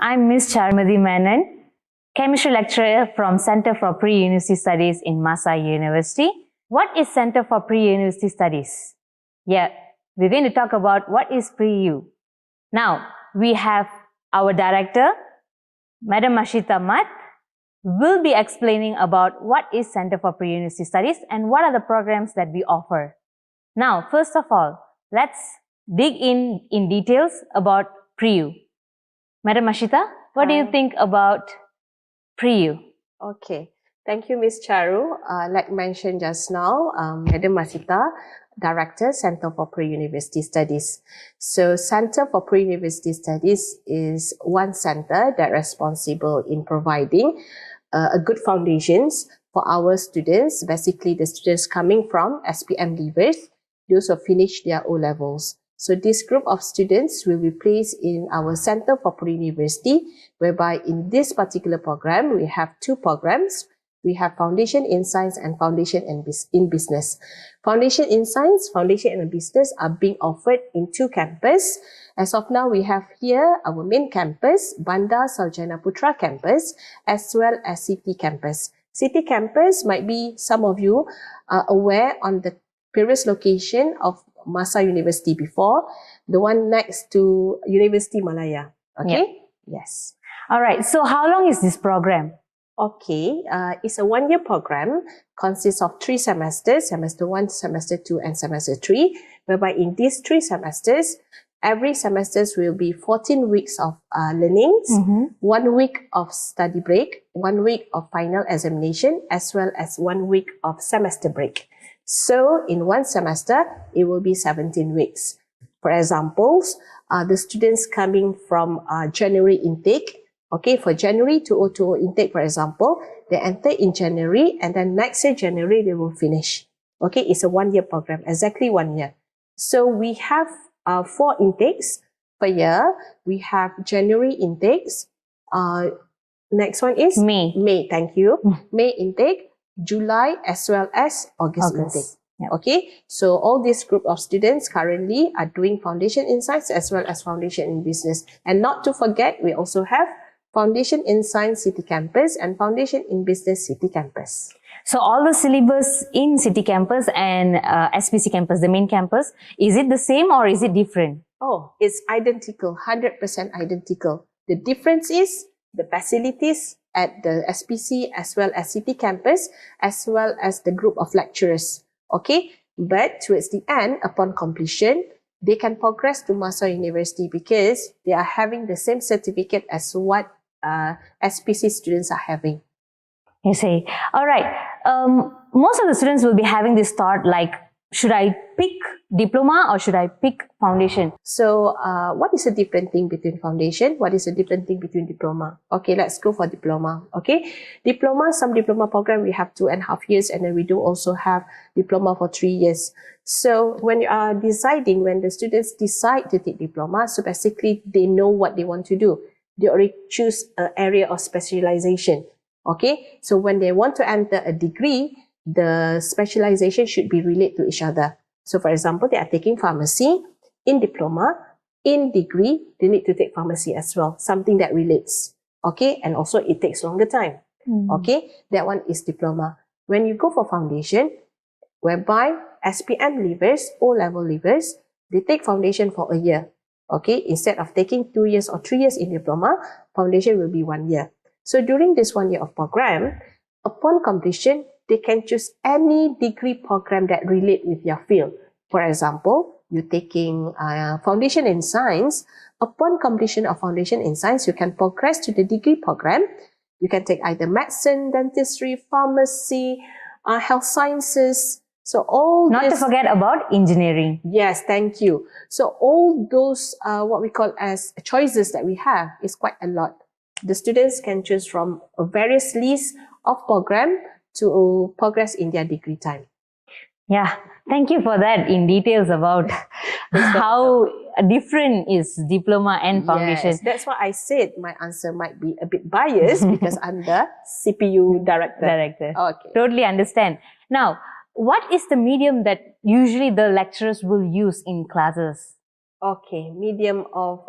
I'm Ms. Charmadi Menon, Chemistry Lecturer from Center for Pre-University Studies in MAHSA University. What is Center for Pre-University Studies? Yeah, we're going to talk about what is pre-U. Now, we have our director, Madam Mashita Mat, will be explaining about what is Center for Pre-University Studies and what are the programs that we offer. Now, first of all, let's dig in details about pre-U. Madam Mashita, what do you think about pre-U? Okay, thank you, Ms. Charu. Like mentioned just now, Madam Mashita, Director, Center for Pre-University Studies. So, Center for Pre-University Studies is one center that is responsible in providing a good foundations for our students, basically the students coming from SPM leavers, those who have finished their O-levels. So this group of students will be placed in our Center for Pre-University, whereby in this particular program, we have two programs. We have Foundation in Science and Foundation in Business. Foundation in Science, Foundation in Business are being offered in two campuses. As of now, we have here our main campus, Bandar Sarjana Putra campus, as well as City campus. City campus might be some of you are aware on the previous location of MAHSA University before, the one next to University Malaya. Okay? Yep. Yes. All right. So how long is this program? Okay. It's a one-year program, consists of 3 semesters, semester 1, semester 2, and semester 3, whereby in these 3 semesters, every semester will be 14 weeks of learnings, 1 week of study break, 1 week of final examination, as well as 1 week of semester break. So, in one semester, it will be 17 weeks. For examples, the students coming from January intake, okay, for January 2020 intake, for example, they enter in January and then next year, January, they will finish. Okay, it's a one-year program, exactly 1 year. So, we have 4 intakes per year. We have January intakes. Next one is May. May, thank you. May intake. July as well as August intake. Yep. Okay, so all this group of students currently are doing Foundation in Science as well as Foundation in Business. And not to forget, we also have Foundation in Science City Campus and Foundation in Business City Campus. So all the syllabus in City Campus and SPC Campus, the main campus, is it the same or is it different? Oh, it's identical, 100% identical. The difference is the facilities at the SPC as well as City Campus, as well as the group of lecturers. Okay, but towards the end, upon completion, they can progress to MAHSA University because they are having the same certificate as what SPC students are having. You see. All right. Most of the students will be having this thought like, should I pick Diploma or should I pick Foundation? So, what is the different thing between Foundation? What is the different thing between Diploma? Okay, let's go for Diploma. Okay, Diploma, some Diploma program, we have 2.5 years, and then we do also have Diploma for 3 years. So, when you are deciding, when the students decide to take Diploma, so basically, they know what they want to do. They already choose an area of specialization. Okay, so when they want to enter a degree, the specialization should be related to each other. So, for example, they are taking pharmacy in Diploma. In degree, they need to take pharmacy as well, something that relates. Okay, and also it takes longer time. Okay, that one is Diploma. When you go for Foundation, whereby SPM leavers, O-level leavers, they take Foundation for a year. Okay, instead of taking 2 years or 3 years in Diploma, Foundation will be 1 year. So, during this 1 year of program, upon completion, they can choose any degree program that relate with your field. For example, you're taking Foundation in Science. Upon completion of Foundation in Science, you can progress to the degree program. You can take either medicine, dentistry, pharmacy, health sciences. So all Not to forget about engineering. Yes, thank you. So all those what we call as choices that we have is quite a lot. The students can choose from a various list of program to progress in their degree time. Yeah, thank you for that in details about how different is Diploma and Foundation. Yes, that's why I said my answer might be a bit biased because I'm the CPU director. Okay. Totally understand. Now, what is the medium that usually the lecturers will use in classes? Okay, medium of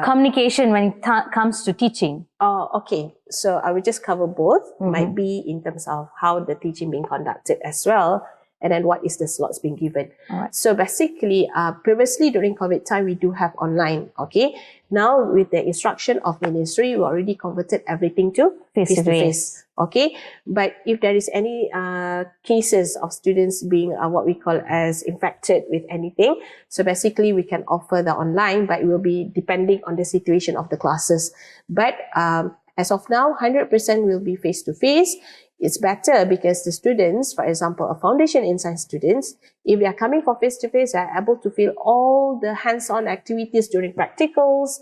communication when it comes to teaching. Oh, okay. So I will just cover both. Mhm. Might be in terms of how the teaching being conducted as well, and then what is the slots being given. Alright. So basically, previously during COVID time, we do have online. Okay. Now with the instruction of ministry, we already converted everything to face-to-face. Okay. But if there is any cases of students being what we call as infected with anything, so basically we can offer the online, but it will be depending on the situation of the classes. But as of now, 100% will be face-to-face. It's better because the students, for example, a foundation in science students, if they are coming for face-to-face, they are able to feel all the hands-on activities during practicals,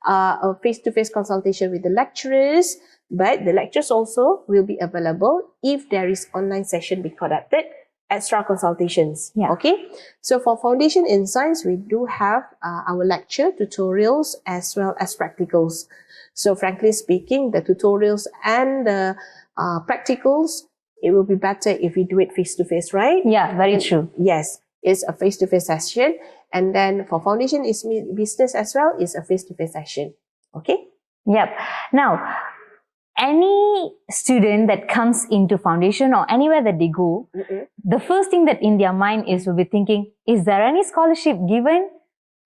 a face-to-face consultation with the lecturers, but the lectures also will be available if there is online session being conducted, extra consultations. Yeah. Okay. So for foundation in science, we do have our lecture, tutorials, as well as practicals. So frankly speaking, the tutorials and the practicals, it will be better if we do it face-to-face, right? Yeah, very true. Yes, it's a face-to-face session. And then for foundation is business as well, it's a face-to-face session. Okay? Yep. Now, any student that comes into foundation or anywhere that they go, the first thing that in their mind is will be thinking, is there any scholarship given?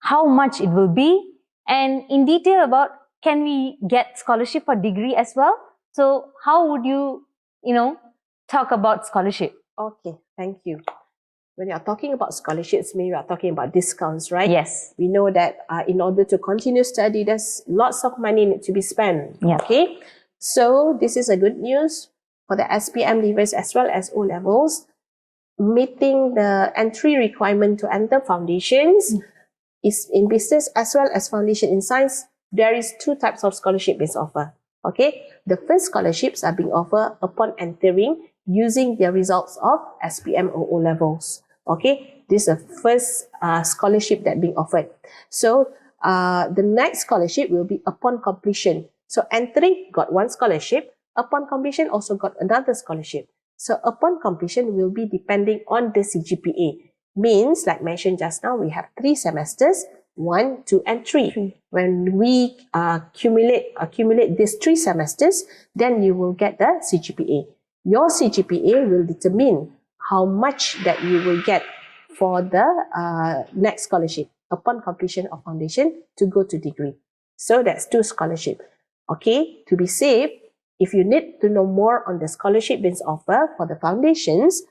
How much it will be? And in detail about, can we get scholarship for degree as well? So how would you talk about scholarship? Okay, thank you. When you are talking about scholarships, maybe you are talking about discounts, right? Yes. We know that in order to continue study, there's lots of money need to be spent. Yeah. Okay, so this is a good news for the SPM leavers as well as O levels. Meeting the entry requirement to enter foundations is in business as well as foundation in science. There is two types of scholarship being offered. Okay, the first scholarships are being offered upon entering using their results of SPM or O levels. Okay, this is the first scholarship that being offered. So the next scholarship will be upon completion. So entering got one scholarship, upon completion also got another scholarship. So upon completion will be depending on the CGPA. Means, like mentioned just now, we have 3 semesters, 1, 2, and 3. When we accumulate these 3 semesters, then you will get the CGPA. Your CGPA will determine how much that you will get for the next scholarship upon completion of foundation to go to degree. So that's 2 scholarship. Okay, to be safe, if you need to know more on the scholarship being offered for the foundations,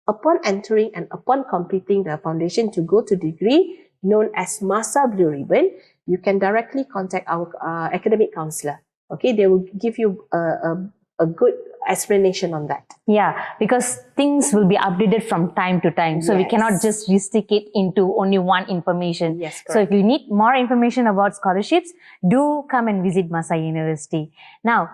upon entering and upon completing the foundation to go to degree, known as MAHSA Blue Ribbon, you can directly contact our academic counselor. Okay, they will give you a good explanation on that. Yeah, because things will be updated from time to time. So we cannot just restrict it into only one information. Yes, correct. So if you need more information about scholarships, do come and visit MAHSA University. Now,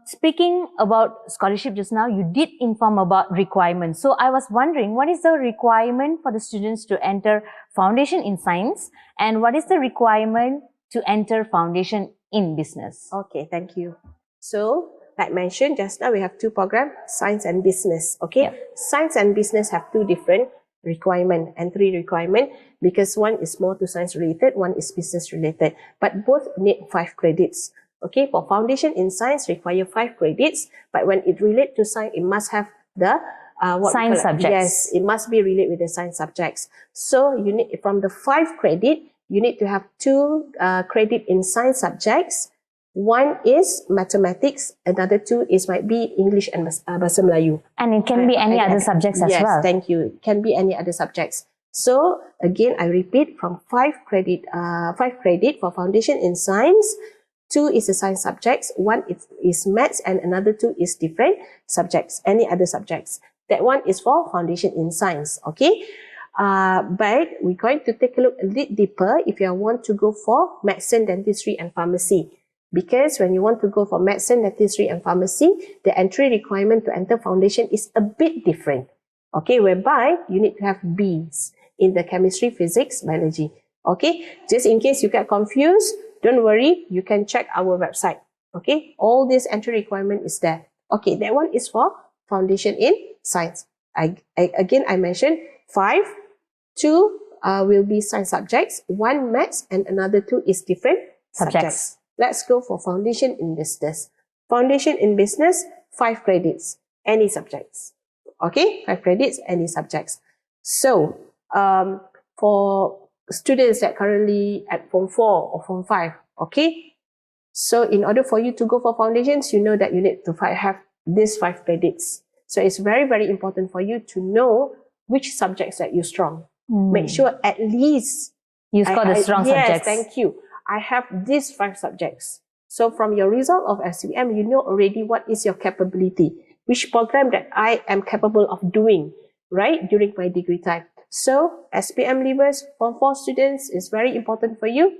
speaking about scholarship just now, you did inform about requirements. So I was wondering, what is the requirement for the students to enter foundation in science, and what is the requirement to enter foundation in business? Okay, thank you. So, like mentioned just now, we have 2 programs, science and business. Okay, Yep. Science and business have 2 different entry requirement, because one is more to science related, one is business related, but both need 5 credits. Okay, for foundation in science require 5 credits, but when it relates to science, it must have the science subjects. Yes, it must be related with the science subjects. So you need, from the 5 credit, you need to have 2 credit in science subjects. One is mathematics, another 2 is might be English and Bahasa Melayu. And it can be any other subjects as yes, well. Yes, thank you. It can be any other subjects. So again, I repeat, from 5 credit for foundation in science, 2 is the science subjects, 1 is maths, and another 2 is different subjects, any other subjects. That one is for foundation in science, okay? But we're going to take a look a little deeper if you want to go for medicine, dentistry, and pharmacy. Because when you want to go for medicine, dentistry, and pharmacy, the entry requirement to enter foundation is a bit different. Okay, whereby you need to have Bs in the chemistry, physics, biology. Okay, just in case you get confused, don't worry, you can check our website. Okay, all this entry requirement is there. Okay, that one is for foundation in science. Again, I mentioned 5, 2 will be science subjects, one maths, and another two is different subjects. Let's go for foundation in business. Foundation in business, 5 credits, any subjects. Okay, 5 credits, any subjects. So, for students that currently at Form 4 or Form 5, okay? So, in order for you to go for foundations, you know that you need to have these 5 credits. So, it's very, very important for you to know which subjects that you're strong. Make sure at least you score the strong subjects. Yes, thank you. I have these 5 subjects. So from your result of SPM, you know already what is your capability, which program that I am capable of doing, right, during my degree time. So SPM leavers, Form 4 students, is very important for you.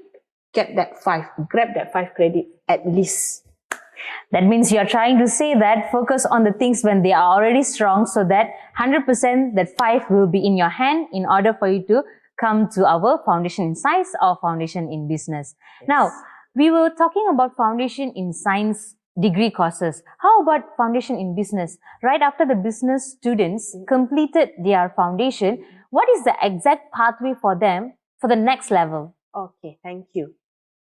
Get that 5, grab that 5 credit at least. That means you're trying to say that focus on the things when they are already strong, so that 100% that 5 will be in your hand in order for you to come to our foundation in science or foundation in business. Yes. Now, we were talking about foundation in science degree courses. How about foundation in business? Right after the business students completed their foundation, what is the exact pathway for them for the next level? Okay, thank you.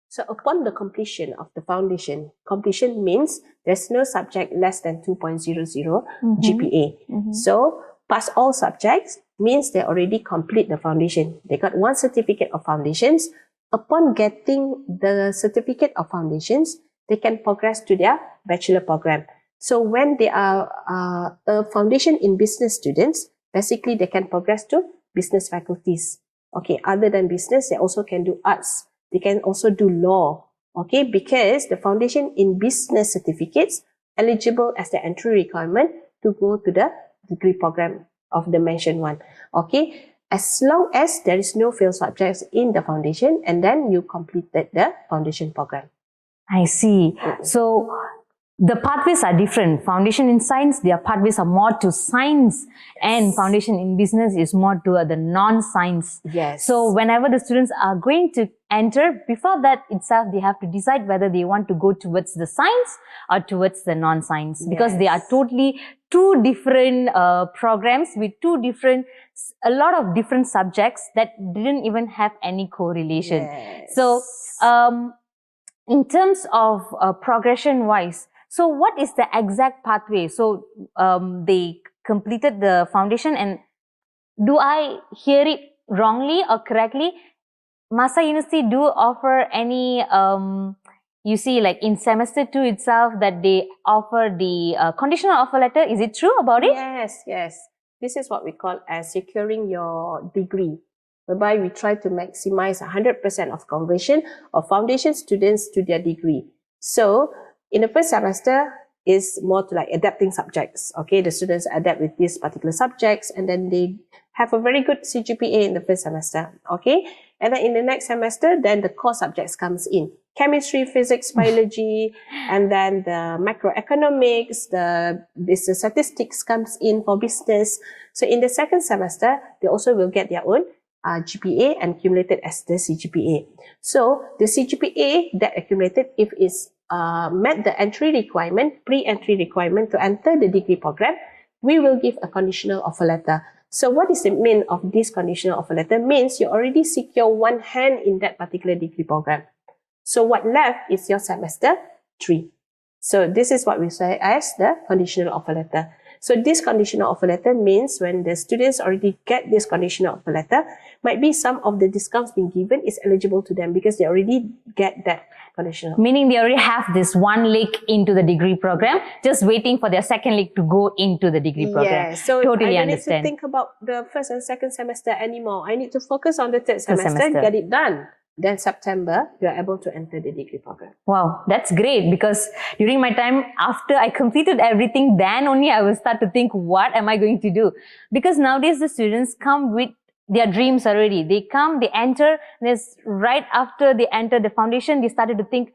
So upon the completion of the foundation, completion means there's no subject less than 2.00 GPA. So pass all subjects means they already complete the foundation. They got 1 certificate of foundations. Upon getting the certificate of foundations, they can progress to their bachelor program. So when they are a foundation in business students, basically they can progress to business faculties. Okay, other than business, they also can do arts. They can also do law, okay, because the foundation in business certificates eligible as the entry requirement to go to the degree program of the mentioned one, okay, as long as there is no failed subjects in the foundation and then you completed the foundation program. I see. So the pathways are different. Foundation in science, their pathways are more to science, and foundation in business is more to the non-science. Yes. So whenever the students are going to enter, before that itself, they have to decide whether they want to go towards the science or towards the non-science, because they are totally 2 different programs with a lot of different subjects that didn't even have any correlation. Yes. So in terms of progression-wise, so what is the exact pathway? So they completed the foundation, and do I hear it wrongly or correctly? MAHSA University do offer any, you see, like in semester 2 itself, that they offer the conditional offer letter. Is it true about it? Yes, yes. This is what we call as securing your degree, whereby we try to maximize 100% of conversion of foundation students to their degree. So in the first semester is more to like adapting subjects. Okay, the students adapt with these particular subjects and then they have a very good CGPA in the first semester. Okay, and then in the next semester, then the core subjects comes in. Chemistry, physics, biology, and then the macroeconomics, the business statistics comes in for business. So in the second semester, they also will get their own GPA and accumulated as the CGPA. So the CGPA that accumulated, if it's met the entry requirement, pre-entry requirement to enter the degree program, we will give a conditional offer letter. So what is the mean of this conditional offer letter? Means you already secure 1 hand in that particular degree program. So what left is your semester 3. So this is what we say as the conditional offer letter. So this conditional offer letter means when the students already get this conditional offer letter, might be some of the discounts being given is eligible to them because they already get that conditional. Meaning they already have this 1 leg into the degree program, just waiting for their second leg to go into the degree program. Yes, so totally I don't understand. need to think about the first and second semester anymore. I need to focus on the third semester, get it done. Then September, you are able to enter the degree program. Wow, that's great, because during my time, after I completed everything, then only I will start to think, what am I going to do? Because nowadays the students come with their dreams already. They come, they enter, right after they enter the foundation, they started to think,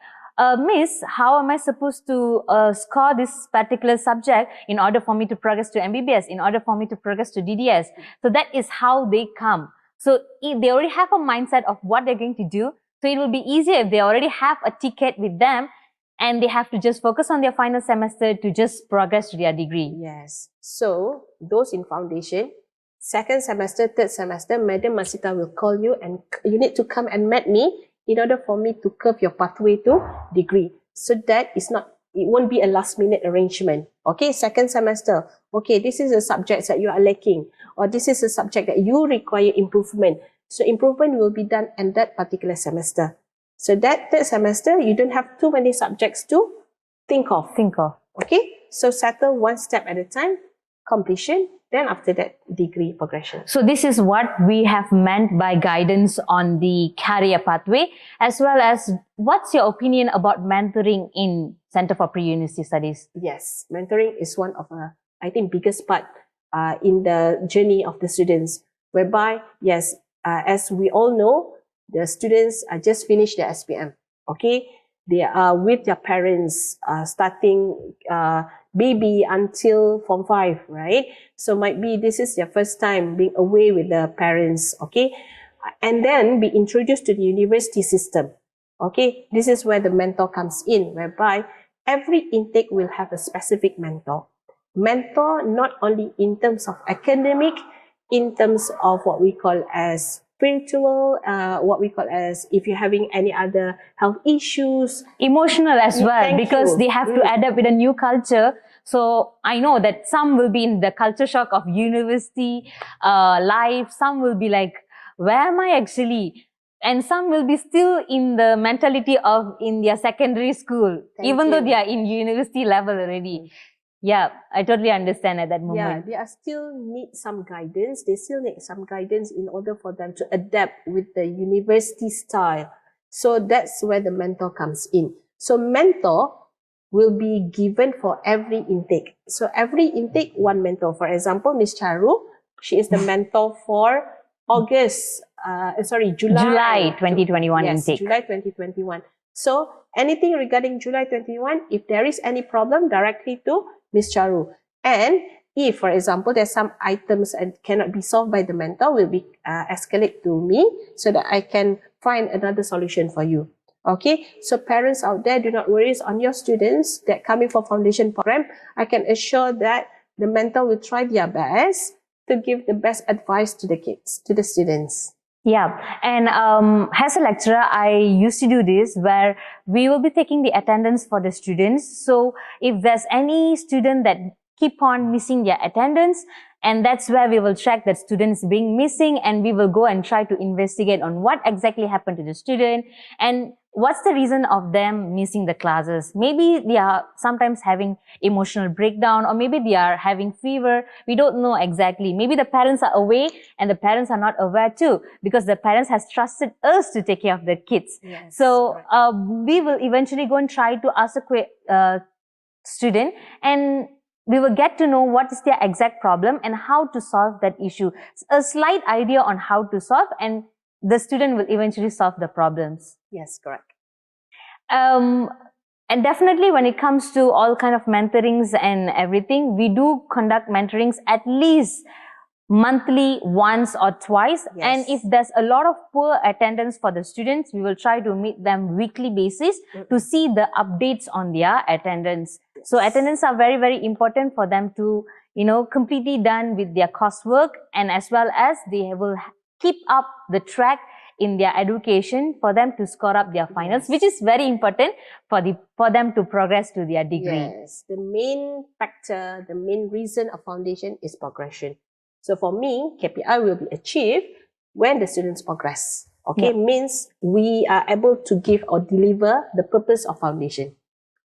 Miss, how am I supposed to score this particular subject in order for me to progress to MBBS, in order for me to progress to DDS? So that is how they come. So they already have a mindset of what they're going to do. So it will be easier if they already have a ticket with them and they have to just focus on their final semester to just progress to their degree. Yes. So those in foundation, Second semester, third semester, Madam Masita will call you and you need to come and meet me in order for me to curve your pathway to degree. So that is not, it won't be a last minute arrangement. Okay, second semester, okay, this is the subjects that you are lacking, or this is a subject that you require improvement. So improvement will be done in that particular semester. So that third semester, you don't have too many subjects to think of. Okay, so settle one step at a time, completion, then after that, degree progression. So this is what we have meant by guidance on the career pathway, as well as what's your opinion about mentoring in Center for Pre-University Studies? Yes, mentoring is one of I think, biggest part in the journey of the students, whereby, yes, as we all know, the students just finished their SPM, okay? They are with their parents, starting baby until Form 5, right? So might be this is their first time being away with the parents, okay? And then be introduced to the university system, okay? This is where the mentor comes in, whereby every intake will have a specific mentor. Mentor not only in terms of academic, in terms of what we call as spiritual, what we call as if you're having any other health issues. Emotional as well, Thank because you. they have to adapt with a new culture. So I know that some will be in the culture shock of university life. Some will be like, where am I actually? And some will be still in the mentality of in their secondary school, even though they are in university level already. Yeah, I totally understand at that moment. Yeah, they are still need some guidance. They still need some guidance in order for them to adapt with the university style. So that's where the mentor comes in. So mentor will be given for every intake. So every intake, one mentor. For example, Miss Charu, she is the mentor for July 2021 yes, intake. July 2021. So anything regarding July 21, if there is any problem, directly to Miss Charu. And if, for example, there's some items and cannot be solved by the mentor, will be escalate to me so that I can find another solution for you. Okay, so parents out there, do not worry on your students that coming for foundation program. I can assure that the mentor will try their best to give the best advice to the kids, to the students. Yeah, and as a lecturer, I used to do this where we will be taking the attendance for the students. So if there's any student that keep on missing their attendance, and that's where we will track that students being missing, and we will go and try to investigate on what exactly happened to the student and what's the reason of them missing the classes. Maybe they are sometimes having emotional breakdown, or maybe they are having fever. We don't know exactly. Maybe the parents are away and the parents are not aware too, because the parents has trusted us to take care of their kids. Yes, so we will eventually go and try to ask a student, and we will get to know what is their exact problem and how to solve that issue. A slight idea on how to solve, and the student will eventually solve the problems. Yes, correct. And definitely when it comes to all kind of mentorings and everything, we do conduct mentorings at least monthly, once or twice. Yes. And if there's a lot of poor attendance for the students, we will try to meet them weekly basis to see the updates on their attendance. Yes. So attendance are very, very important for them to, completely done with their coursework, and as well as they will keep up the track in their education for them to score up their finals, which is very important for them to progress to their degree. Yes, the main factor, the main reason of foundation is progression. So for me, KPI will be achieved when the students progress. Okay, means we are able to give or deliver the purpose of foundation.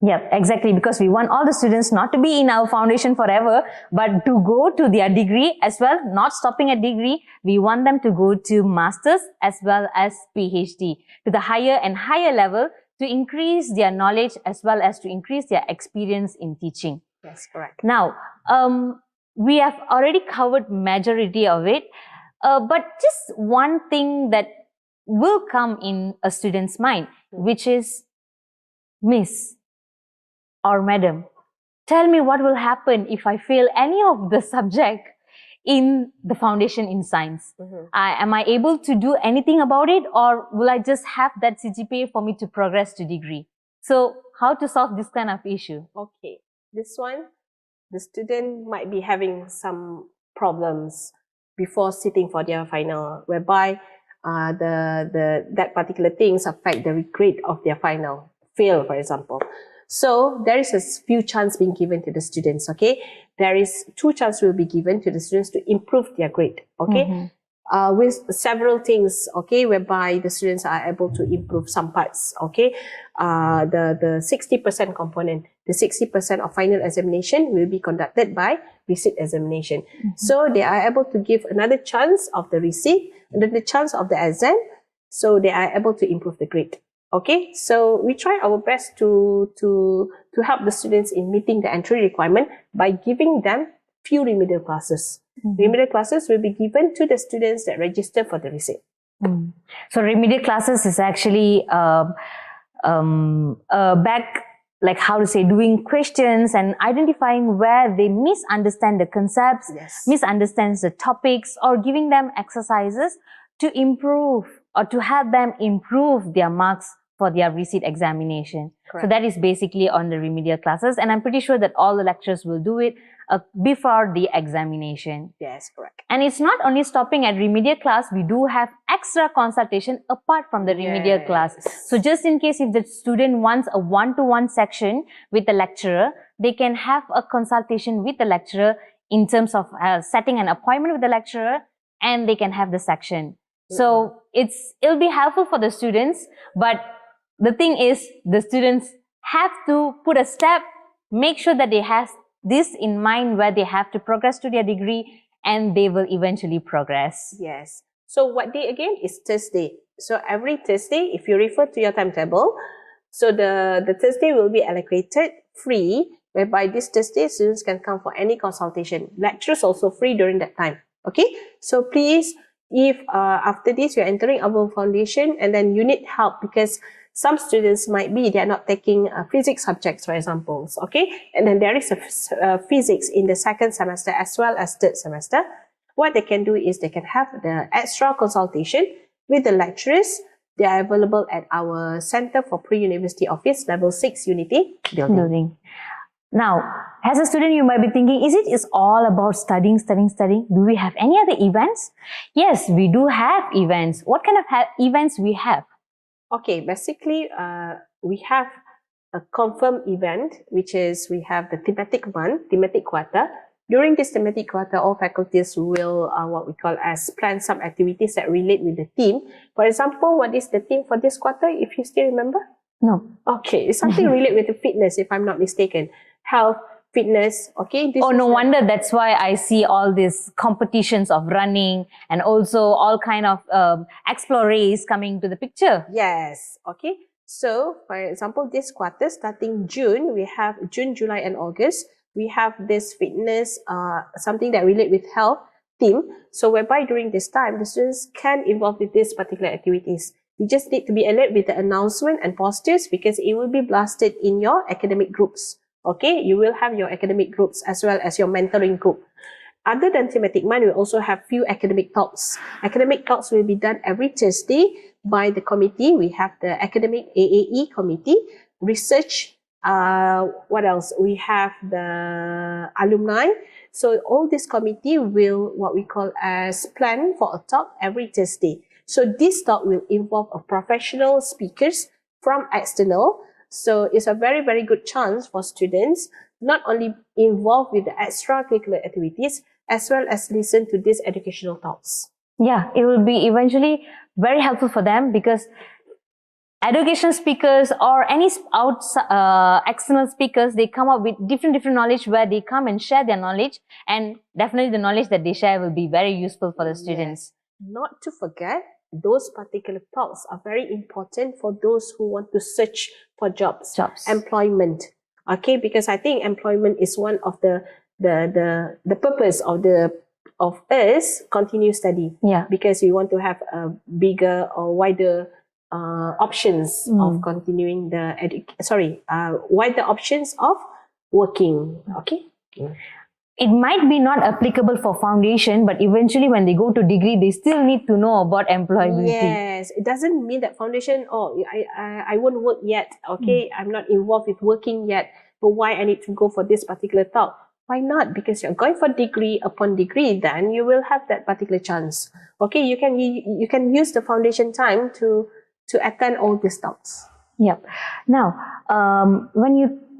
Yep, exactly, because we want all the students not to be in our foundation forever, but to go to their degree as well, not stopping at degree. We want them to go to masters as well as PhD, to the higher and higher level, to increase their knowledge as well as to increase their experience in teaching. That's correct. Now, we have already covered majority of it, but just one thing that will come in a student's mind, which is, Miss or Madam, tell me what will happen if I fail any of the subject in the foundation in science. Am I able to do anything about it, or will I just have that CGPA for me to progress to degree? So how to solve this kind of issue? Okay, this one, the student might be having some problems before sitting for their final, whereby that particular things affect the grade of their final, fail, for example. So there is a few chance being given to the students, okay? There is 2 chances will be given to the students to improve their grade, okay? With several things, okay, whereby the students are able to improve some parts, okay? The 60% component, the 60% of final examination will be conducted by receipt examination. So they are able to give another chance of the receipt, and then the chance of the exam, so they are able to improve the grade. Okay, so we try our best to help the students in meeting the entry requirement by giving them few remedial classes. Remedial classes will be given to the students that register for the receipt. So remedial classes is actually doing questions and identifying where they misunderstand the concepts, misunderstand the topics, or giving them exercises to improve or to help them improve their marks for their receipt examination. Correct. So that is basically on the remedial classes, and I'm pretty sure that all the lecturers will do it before the examination. Yes, correct. And it's not only stopping at remedial class, we do have extra consultation apart from the remedial class. So just in case if the student wants a one-to-one section with the lecturer, they can have a consultation with the lecturer in terms of setting an appointment with the lecturer, and they can have the section. So it'll be helpful for the students, but the thing is, the students have to put a step, make sure that they have this in mind where they have to progress to their degree, and they will eventually progress. Yes. So what day again is Thursday. So every Thursday, if you refer to your timetable, so the Thursday will be allocated free, whereby this Thursday students can come for any consultation. Lectures also free during that time. Okay. So please, if after this you're entering our foundation and then you need help, because some students might be, they are not taking physics subjects, for example, okay? And then there is a physics in the 2nd semester as well as 3rd semester. What they can do is they can have the extra consultation with the lecturers. They are available at our Center for Pre-University Office, Level 6 Unity building. Now, as a student, you might be thinking, is all about studying? Do we have any other events? Yes, we do have events. What kind of events we have? Okay, basically, we have a confirmed event, which is we have the thematic month, thematic quarter. During this thematic quarter, all faculties will, what we call as plan some activities that relate with the theme. For example, what is the theme for this quarter, if you still remember? No. Okay, it's something related with the fitness, if I'm not mistaken. Health, fitness, okay? No wonder that's why I see all these competitions of running and also all kind of explorers coming to the picture. Yes, okay. So, for example, this quarter, starting June, we have June, July, and August. We have this fitness, something that relate with health theme. So, whereby during this time, the students can involve with these particular activities. You just need to be alert with the announcement and posters, because it will be blasted in your academic groups. Okay, you will have your academic groups as well as your mentoring group. Other than thematic month, we also have few academic talks. Academic talks will be done every Thursday by the committee. We have the academic AAE committee, research. What else? We have the alumni. So all this committee will, what we call as, plan for a talk every Thursday. So this talk will involve a professional speakers from external. So it's a very, very good chance for students not only involved with the extracurricular activities, as well as listen to these educational talks. Yeah, it will be eventually very helpful for them, because education speakers or any external speakers, they come up with different knowledge where they come and share their knowledge, and definitely the knowledge that they share will be very useful for the students. Yes. Not to forget, those particular talks are very important for those who want to search for jobs. Employment. Okay, because I think employment is one of the purpose of us continue study. Yeah. Because we want to have a bigger or wider options of continuing wider options of working. Okay. It might be not applicable for foundation, but eventually when they go to degree, they still need to know about employability. Yes, it doesn't mean that foundation, I won't work yet, okay? I'm not involved with working yet, but why I need to go for this particular talk? Why not? Because you're going for degree upon degree, then you will have that particular chance. Okay, you can use the foundation time to attend all these talks. Yep. Now,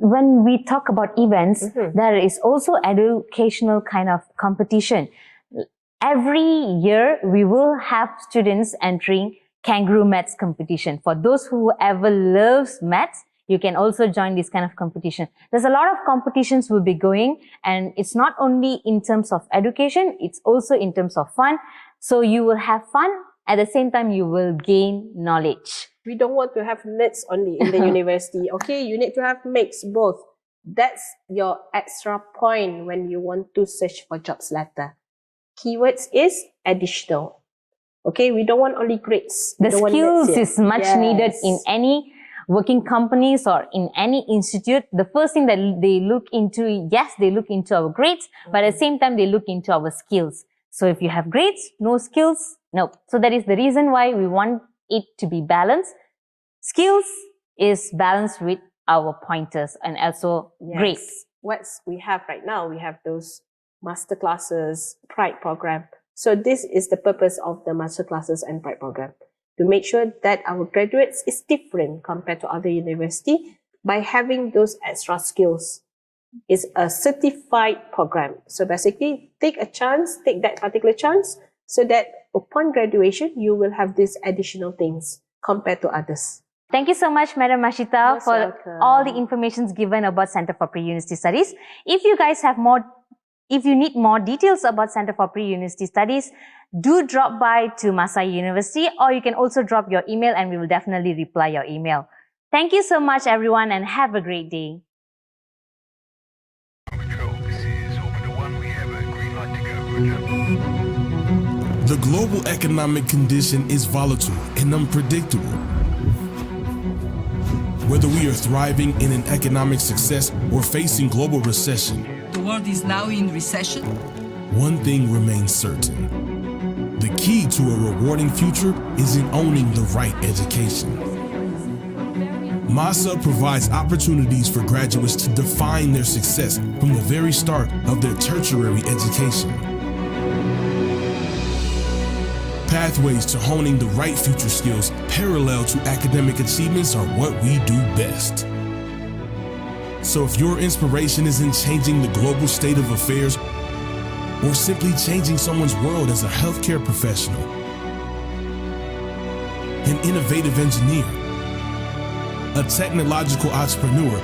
when we talk about events, there is also educational kind of competition. Every year, we will have students entering kangaroo maths competition. For those who ever loves maths, you can also join this kind of competition. There's a lot of competitions will be going, and it's not only in terms of education, it's also in terms of fun. So you will have fun, at the same time you will gain knowledge. We don't want to have nerds only in the university. Okay, you need to have mix both. That's your extra point when you want to search for jobs later. Keywords is additional. Okay, we don't want only grades. The skills is much needed in any working companies or in any institute. The first thing that they look into, yes, they look into our grades, but at the same time, they look into our skills. So if you have grades, no skills, no. So that is the reason why we want it to be balanced. Skills is balanced with our pointers and also grades. What we have right now, we have those master classes, Pride program. So this is the purpose of the master classes and Pride program, to make sure that our graduates is different compared to other university by having those extra skills. It's a certified program. So basically, take that particular chance, so that upon graduation, you will have these additional things compared to others. Thank you so much, Madam Mashita, for welcome. all the information given about Center for Pre-University Studies. If you need more details about Center for Pre-University Studies, do drop by to MAHSA University, or you can also drop your email and we will definitely reply your email. Thank you so much, everyone, and have a great day. The global economic condition is volatile and unpredictable. Whether we are thriving in an economic success or facing global recession, the world is now in recession. One thing remains certain. The key to a rewarding future is in owning the right education. MAHSA provides opportunities for graduates to define their success from the very start of their tertiary education. Pathways to honing the right future skills parallel to academic achievements are what we do best. So if your inspiration is in changing the global state of affairs, or simply changing someone's world as a healthcare professional, an innovative engineer, a technological entrepreneur,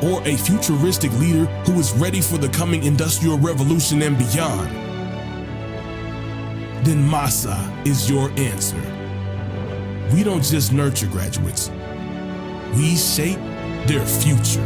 or a futuristic leader who is ready for the coming industrial revolution and beyond, then MAHSA is your answer. We don't just nurture graduates, we shape their future.